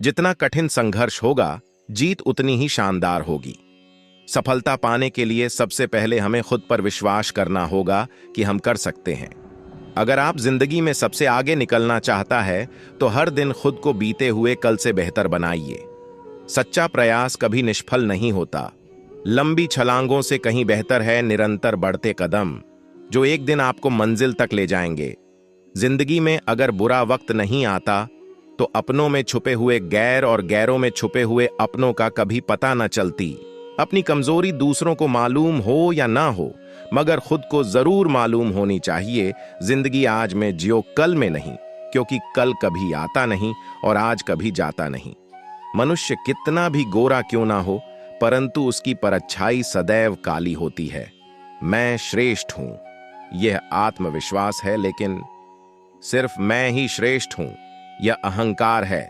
जितना कठिन संघर्ष होगा, जीत उतनी ही शानदार होगी। सफलता पाने के लिए सबसे पहले हमें खुद पर विश्वास करना होगा कि हम कर सकते हैं। अगर आप जिंदगी में सबसे आगे निकलना चाहता है तो हर दिन खुद को बीते हुए कल से बेहतर बनाइए। सच्चा प्रयास कभी निष्फल नहीं होता। लंबी छलांगों से कहीं बेहतर है निरंतर बढ़ते कदम, जो एक दिन आपको मंजिल तक ले जाएंगे। जिंदगी में अगर बुरा वक्त नहीं आता तो अपनों में छुपे हुए गैर और गैरों में छुपे हुए अपनों का कभी पता न चलती। अपनी कमजोरी दूसरों को मालूम हो या ना हो, मगर खुद को जरूर मालूम होनी चाहिए। जिंदगी आज में जियो, कल में नहीं, क्योंकि कल कभी आता नहीं और आज कभी जाता नहीं। मनुष्य कितना भी गोरा क्यों ना हो, परंतु उसकी परछाई सदैव काली होती है। मैं श्रेष्ठ हूं, यह आत्मविश्वास है, लेकिन सिर्फ मैं ही श्रेष्ठ हूं, यह अहंकार है।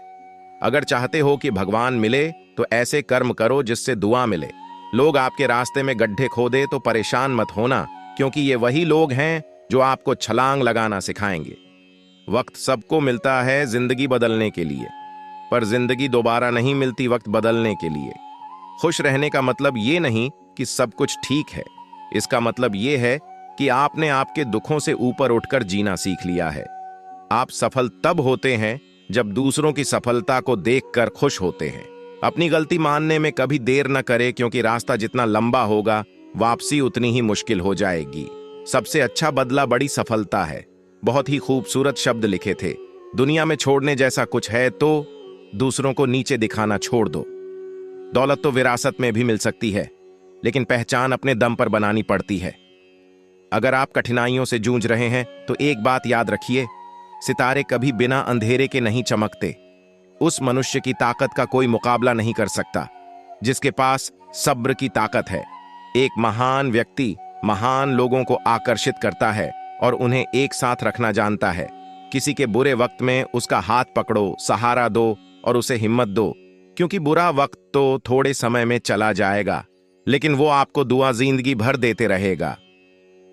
अगर चाहते हो कि भगवान मिले तो ऐसे कर्म करो जिससे दुआ मिले। लोग आपके रास्ते में गड्ढे खोदे तो परेशान मत होना, क्योंकि ये वही लोग हैं जो आपको छलांग लगाना सिखाएंगे। वक्त सबको मिलता है जिंदगी बदलने के लिए, पर जिंदगी दोबारा नहीं मिलती वक्त बदलने के लिए। खुश रहने का मतलब ये नहीं कि सब कुछ ठीक है, इसका मतलब ये है कि आपने आपके दुखों से ऊपर उठकर जीना सीख लिया है। आप सफल तब होते हैं जब दूसरों की सफलता को देखकर खुश होते हैं। अपनी गलती मानने में कभी देर न करें, क्योंकि रास्ता जितना लंबा होगा वापसी उतनी ही मुश्किल हो जाएगी। सबसे अच्छा बदला बड़ी सफलता है। बहुत ही खूबसूरत शब्द लिखे थे, दुनिया में छोड़ने जैसा कुछ है तो दूसरों को नीचे दिखाना छोड़ दो। दौलत तो विरासत में भी मिल सकती है, लेकिन पहचान अपने दम पर बनानी पड़ती है। अगर आप कठिनाइयों से जूझ रहे हैं तो एक बात याद रखिए, सितारे कभी बिना अंधेरे के नहीं चमकते। उस मनुष्य की ताकत का कोई मुकाबला नहीं कर सकता जिसके पास सब्र की ताकत है। एक महान व्यक्ति महान लोगों को आकर्षित करता है और उन्हें एक साथ रखना जानता है। किसी के बुरे वक्त में उसका हाथ पकड़ो, सहारा दो और उसे हिम्मत दो, क्योंकि बुरा वक्त तो थोड़े समय में चला जाएगा, लेकिन वो आपको दुआ जिंदगी भर देते रहेगा।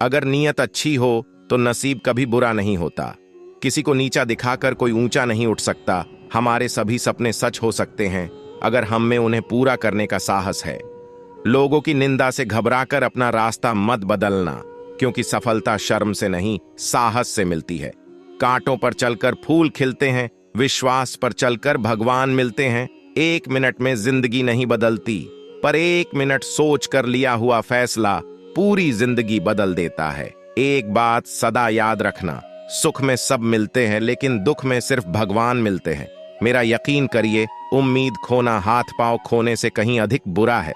अगर नीयत अच्छी हो तो नसीब कभी बुरा नहीं होता। किसी को नीचा दिखाकर कोई ऊंचा नहीं उठ सकता। हमारे सभी सपने सच हो सकते हैं अगर हम में उन्हें पूरा करने का साहस है। लोगों की निंदा से घबराकर अपना रास्ता मत बदलना, क्योंकि सफलता शर्म से नहीं साहस से मिलती है। कांटों पर चलकर फूल खिलते हैं, विश्वास पर चलकर भगवान मिलते हैं। 1 मिनट में जिंदगी नहीं बदलती, पर 1 मिनट सोच कर लिया हुआ फैसला पूरी जिंदगी बदल देता है। एक बात सदा याद रखना, सुख में सब मिलते हैं, लेकिन दुख में सिर्फ भगवान मिलते हैं। मेरा यकीन करिए, उम्मीद खोना हाथ पांव खोने से कहीं अधिक बुरा है।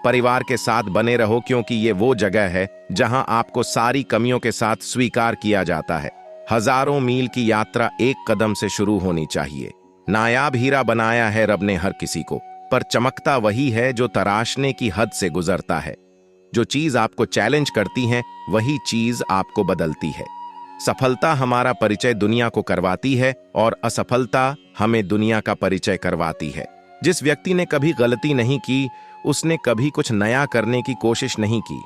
परिवार के साथ बने रहो, क्योंकि ये वो जगह है जहां आपको सारी कमियों के साथ स्वीकार किया जाता है। हजारों मील की यात्रा एक कदम से शुरू होनी चाहिए। नायाब हीरा बनाया है रब ने हर किसी को, पर चमकता वही है जो तराशने की हद से गुजरता है। जो चीज आपको चैलेंज करती है वही चीज आपको बदलती है। सफलता हमारा परिचय दुनिया को करवाती है और असफलता हमें दुनिया का परिचय करवाती है। जिस व्यक्ति ने कभी गलती नहीं की, उसने कभी कुछ नया करने की कोशिश नहीं की।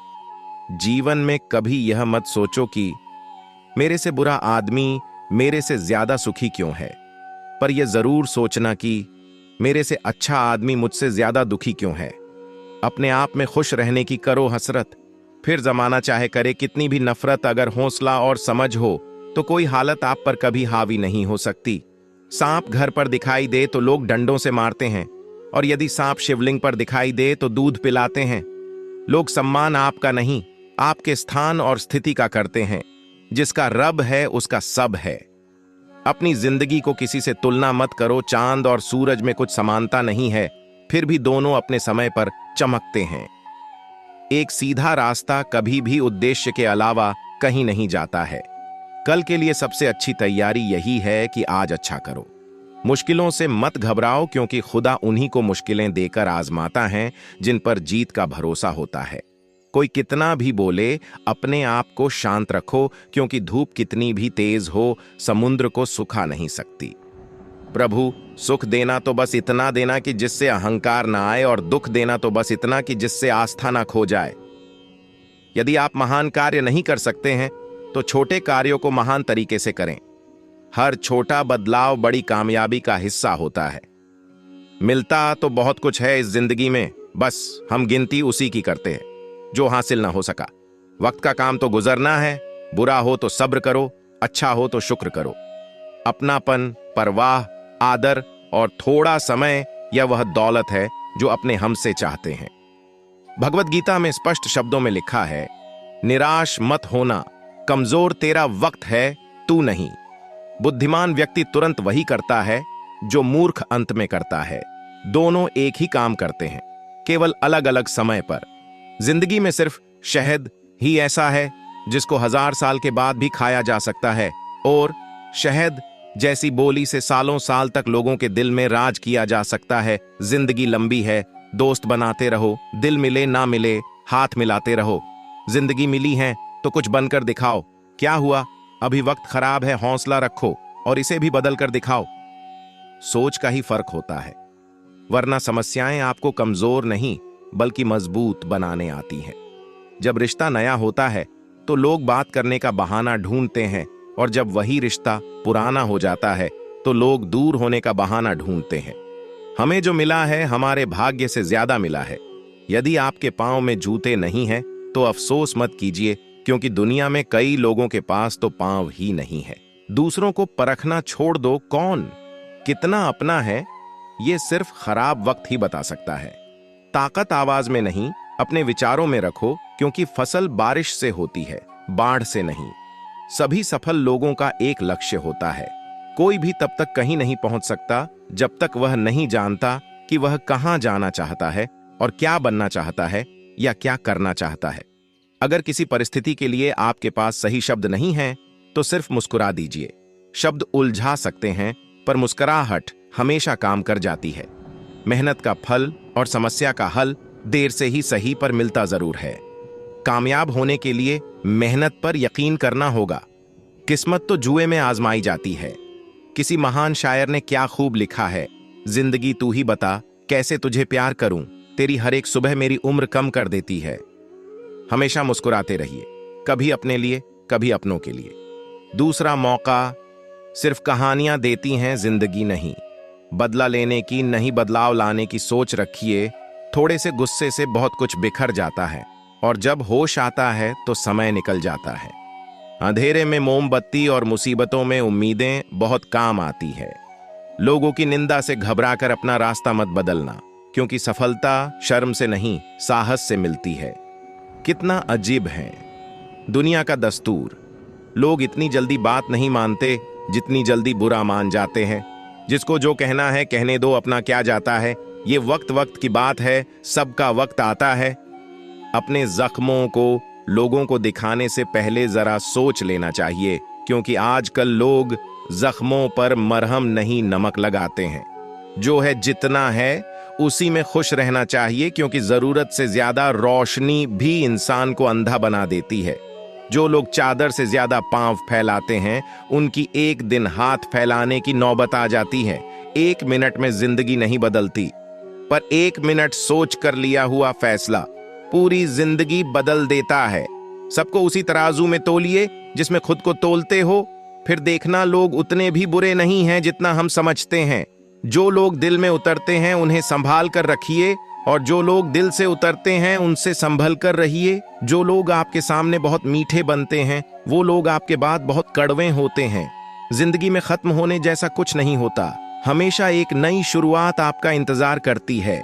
जीवन में कभी यह मत सोचो कि मेरे से बुरा आदमी मेरे से ज्यादा सुखी क्यों है, पर यह जरूर सोचना कि मेरे से अच्छा आदमी मुझसे ज्यादा दुखी क्यों है। अपने आप में खुश रहने की करो हसरत, फिर जमाना चाहे करे कितनी भी नफरत। अगर हौसला और समझ हो तो कोई हालत आप पर कभी हावी नहीं हो सकती। सांप घर पर दिखाई दे तो लोग डंडों से मारते हैं, और यदि सांप शिवलिंग पर दिखाई दे तो दूध पिलाते हैं। लोग सम्मान आपका नहीं, आपके स्थान और स्थिति का करते हैं। जिसका रब है उसका सब है। अपनी जिंदगी को किसी से तुलना मत करो। चांद और सूरज में कुछ समानता नहीं है, फिर भी दोनों अपने समय पर चमकते हैं। एक सीधा रास्ता कभी भी उद्देश्य के अलावा कहीं नहीं जाता है। कल के लिए सबसे अच्छी तैयारी यही है कि आज अच्छा करो। मुश्किलों से मत घबराओ, क्योंकि खुदा उन्हीं को मुश्किलें देकर आजमाता है जिन पर जीत का भरोसा होता है। कोई कितना भी बोले, अपने आप को शांत रखो, क्योंकि धूप कितनी भी तेज हो समुद्र को सुखा नहीं सकती। प्रभु, सुख देना तो बस इतना देना कि जिससे अहंकार ना आए, और दुख देना तो बस इतना कि जिससे आस्था ना खो जाए। यदि आप महान कार्य नहीं कर सकते हैं तो छोटे कार्यों को महान तरीके से करें। हर छोटा बदलाव बड़ी कामयाबी का हिस्सा होता है। मिलता तो बहुत कुछ है इस जिंदगी में, बस हम गिनती उसी की करते हैं जो हासिल ना हो सका। वक्त का काम तो गुजरना है, बुरा हो तो सब्र करो, अच्छा हो तो शुक्र करो। अपनापन, परवाह, आदर और थोड़ा समय, यह वह दौलत है जो अपने हमसे चाहते हैं। भगवत गीता में स्पष्ट शब्दों में लिखा है, निराश मत होना, कमजोर तेरा वक्त है, तू नहीं। बुद्धिमान व्यक्ति तुरंत वही करता है जो मूर्ख अंत में करता है। दोनों एक ही काम करते हैं, केवल अलग अलग समय पर। जिंदगी में सिर्फ शहद ही ऐसा है जिसको 1000 साल के बाद भी खाया जा सकता है, और शहद जैसी बोली से सालों साल तक लोगों के दिल में राज किया जा सकता है। जिंदगी लंबी है, दोस्त बनाते रहो, दिल मिले ना मिले हाथ मिलाते रहो। जिंदगी मिली है तो कुछ बनकर दिखाओ। क्या हुआ, अभी वक्त खराब है, हौसला रखो और इसे भी बदल कर दिखाओ। सोच का ही फर्क होता है, वरना समस्याएं आपको कमजोर नहीं बल्कि मजबूत बनाने आती हैं। जब रिश्ता नया होता है तो लोग बात करने का बहाना ढूंढते हैं, और जब वही रिश्ता पुराना हो जाता है तो लोग दूर होने का बहाना ढूंढते हैं। हमें जो मिला है हमारे भाग्य से ज्यादा मिला है। यदि आपके पांव में जूते नहीं हैं तो अफसोस मत कीजिए, क्योंकि दुनिया में कई लोगों के पास तो पांव ही नहीं है। दूसरों को परखना छोड़ दो, कौन कितना अपना है ये सिर्फ खराब वक्त ही बता सकता है। ताकत आवाज में नहीं, अपने विचारों में रखो, क्योंकि फसल बारिश से होती है, बाढ़ से नहीं। सभी सफल लोगों का एक लक्ष्य होता है। कोई भी तब तक कहीं नहीं पहुंच सकता जब तक वह नहीं जानता कि वह कहां जाना चाहता है और क्या बनना चाहता है या क्या करना चाहता है। अगर किसी परिस्थिति के लिए आपके पास सही शब्द नहीं है तो सिर्फ मुस्कुरा दीजिए। शब्द उलझा सकते हैं पर मुस्कुराहट हमेशा काम कर जाती है। मेहनत का फल और समस्या का हल देर से ही सही पर मिलता जरूर है। कामयाब होने के लिए मेहनत पर यकीन करना होगा। किस्मत तो जुए में आजमाई जाती है। किसी महान शायर ने क्या खूब लिखा है, जिंदगी तू ही बता कैसे तुझे प्यार करूं, तेरी हर एक सुबह मेरी उम्र कम कर देती है। हमेशा मुस्कुराते रहिए, कभी अपने लिए कभी अपनों के लिए। दूसरा मौका सिर्फ कहानियां देती हैं, जिंदगी नहीं। बदला लेने की नहीं, बदलाव लाने की सोच रखिए। थोड़े से गुस्से से बहुत कुछ बिखर जाता है, और जब होश आता है तो समय निकल जाता है। अंधेरे में मोमबत्ती और मुसीबतों में उम्मीदें बहुत काम आती है। लोगों की निंदा से घबराकर अपना रास्ता मत बदलना, क्योंकि सफलता शर्म से नहीं साहस से मिलती है। कितना अजीब है दुनिया का दस्तूर। लोग इतनी जल्दी बात नहीं मानते जितनी जल्दी बुरा मान जाते हैं। जिसको जो कहना है कहने दो, अपना क्या जाता है। ये वक्त वक्त की बात है, सबका वक्त आता है। अपने जख्मों को लोगों को दिखाने से पहले जरा सोच लेना चाहिए, क्योंकि आजकल लोग जख्मों पर मरहम नहीं नमक लगाते हैं। जो है जितना है उसी में खुश रहना चाहिए, क्योंकि जरूरत से ज्यादा रोशनी भी इंसान को अंधा बना देती है। जो लोग चादर से ज्यादा पांव फैलाते हैं उनकी एक दिन हाथ फैलाने की नौबत आ जाती है। 1 मिनट में जिंदगी नहीं बदलती, पर 1 मिनट सोच कर लिया हुआ फैसला पूरी जिंदगी बदल देता है। सबको उसी तराजू में तोलिए जिसमें खुद को तोलते हो, फिर देखना लोग उतने भी बुरे नहीं हैं जितना हम समझते हैं। जो लोग दिल में उतरते हैं उन्हें संभाल कर रखिए, और जो लोग दिल से उतरते हैं उनसे संभल कर रहिए। जो लोग आपके सामने बहुत मीठे बनते हैं वो लोग आपके बाद बहुत कड़वे होते हैं। जिंदगी में खत्म होने जैसा कुछ नहीं होता, हमेशा एक नई शुरुआत आपका इंतजार करती है।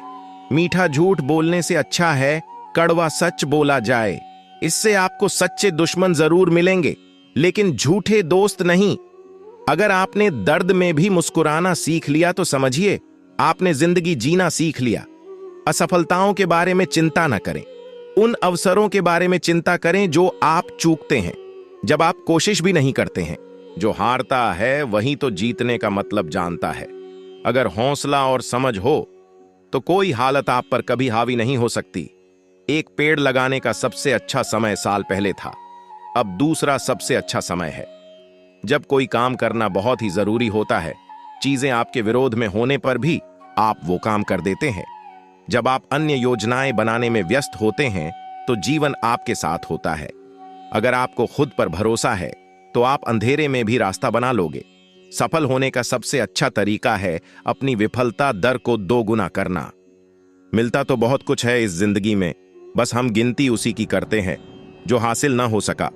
मीठा झूठ बोलने से अच्छा है कड़वा सच बोला जाए। इससे आपको सच्चे दुश्मन जरूर मिलेंगे, लेकिन झूठे दोस्त नहीं। अगर आपने दर्द में भी मुस्कुराना सीख लिया तो समझिए आपने जिंदगी जीना सीख लिया। असफलताओं के बारे में चिंता न करें, उन अवसरों के बारे में चिंता करें जो आप चूकते हैं जब आप कोशिश भी नहीं करते हैं। जो हारता है वही तो जीतने का मतलब जानता है। अगर हौसला और समझ हो तो कोई हालत आप पर कभी हावी नहीं हो सकती। एक पेड़ लगाने का सबसे अच्छा समय साल पहले था, अब दूसरा सबसे अच्छा समय है। जब कोई काम करना बहुत ही जरूरी होता है, चीजें आपके विरोध में होने पर भी आप वो काम कर देते हैं। जब आप अन्य योजनाएं बनाने में व्यस्त होते हैं तो जीवन आपके साथ होता है। अगर आपको खुद पर भरोसा है तो आप अंधेरे में भी रास्ता बना लोगे। सफल होने का सबसे अच्छा तरीका है अपनी विफलता दर को दोगुना करना। मिलता तो बहुत कुछ है इस जिंदगी में, बस हम गिनती उसी की करते हैं जो हासिल ना हो सका।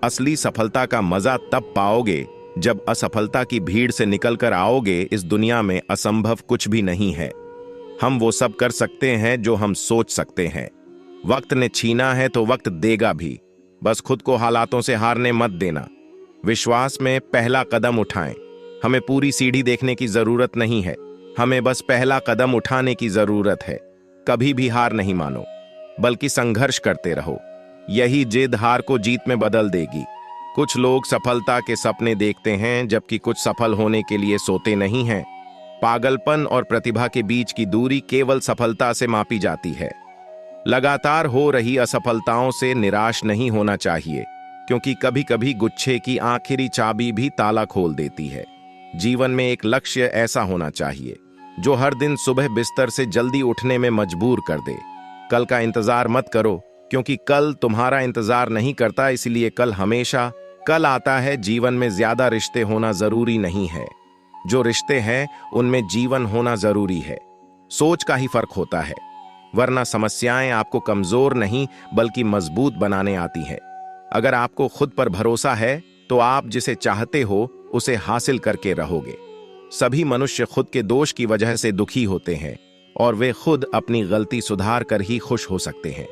असली सफलता का मजा तब पाओगे जब असफलता की भीड़ से निकलकर आओगे। इस दुनिया में असंभव कुछ भी नहीं है। हम वो सब कर सकते हैं जो हम सोच सकते हैं। वक्त ने छीना है तो वक्त देगा भी। बस खुद को हालातों से हारने मत देना। विश्वास में पहला कदम उठाएं। हमें पूरी सीढ़ी देखने की जरूरत नहीं है, हमें बस पहला कदम उठाने की जरूरत है। कभी भी हार नहीं मानो, बल्कि संघर्ष करते रहो। यही जिद हार को जीत में बदल देगी। कुछ लोग सफलता के सपने देखते हैं, जबकि कुछ सफल होने के लिए सोते नहीं हैं। पागलपन और प्रतिभा के बीच की दूरी केवल सफलता से मापी जाती है। लगातार हो रही असफलताओं से निराश नहीं होना चाहिए, क्योंकि कभी कभी गुच्छे की आखिरी चाबी भी ताला खोल देती है। जीवन में एक लक्ष्य ऐसा होना चाहिए जो हर दिन सुबह बिस्तर से जल्दी उठने में मजबूर कर दे। कल का इंतजार मत करो, क्योंकि कल तुम्हारा इंतजार नहीं करता, इसलिए कल हमेशा कल आता है। जीवन में ज्यादा रिश्ते होना जरूरी नहीं है, जो रिश्ते हैं उनमें जीवन होना जरूरी है। सोच का ही फर्क होता है, वरना समस्याएं आपको कमजोर नहीं बल्कि मजबूत बनाने आती हैं। अगर आपको खुद पर भरोसा है तो आप जिसे चाहते हो उसे हासिल करके रहोगे। सभी मनुष्य खुद के दोष की वजह से दुखी होते हैं और वे खुद अपनी गलती सुधार कर ही खुश हो सकते हैं।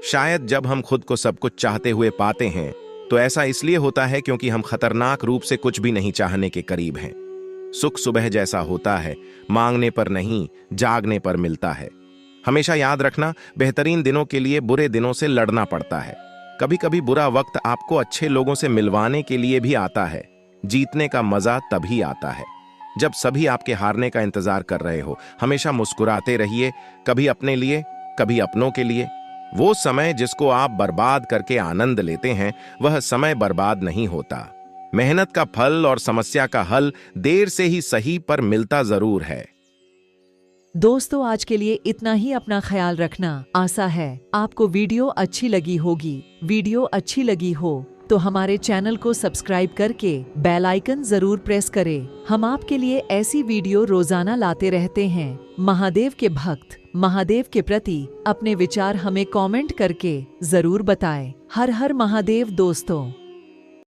शायद जब हम खुद को सब कुछ चाहते हुए पाते हैं तो ऐसा इसलिए होता है क्योंकि हम खतरनाक रूप से कुछ भी नहीं चाहने के करीब हैं। सुख सुबह जैसा होता है, मांगने पर नहीं जागने पर मिलता है। हमेशा याद रखना, बेहतरीन दिनों के लिए बुरे दिनों से लड़ना पड़ता है। कभी कभी बुरा वक्त आपको अच्छे लोगों से मिलवाने के लिए भी आता है। जीतने का मजा तभी आता है जब सभी आपके हारने का इंतजार कर रहे हो। हमेशा मुस्कुराते रहिए, कभी अपने लिए कभी अपनों के लिए। वो समय जिसको आप बर्बाद करके आनंद लेते हैं, वह समय बर्बाद नहीं होता। मेहनत का फल और समस्या का हल देर से ही सही पर मिलता जरूर है। दोस्तों, आज के लिए इतना ही। अपना ख्याल रखना। आशा है आपको वीडियो अच्छी लगी होगी। वीडियो अच्छी लगी हो तो हमारे चैनल को सब्सक्राइब करके बेल आइकन जरूर प्रेस करें। हम आपके लिए ऐसी वीडियो रोजाना लाते रहते हैं। महादेव के भक्त महादेव के प्रति अपने विचार हमें कमेंट करके जरूर बताएं। हर हर महादेव दोस्तों।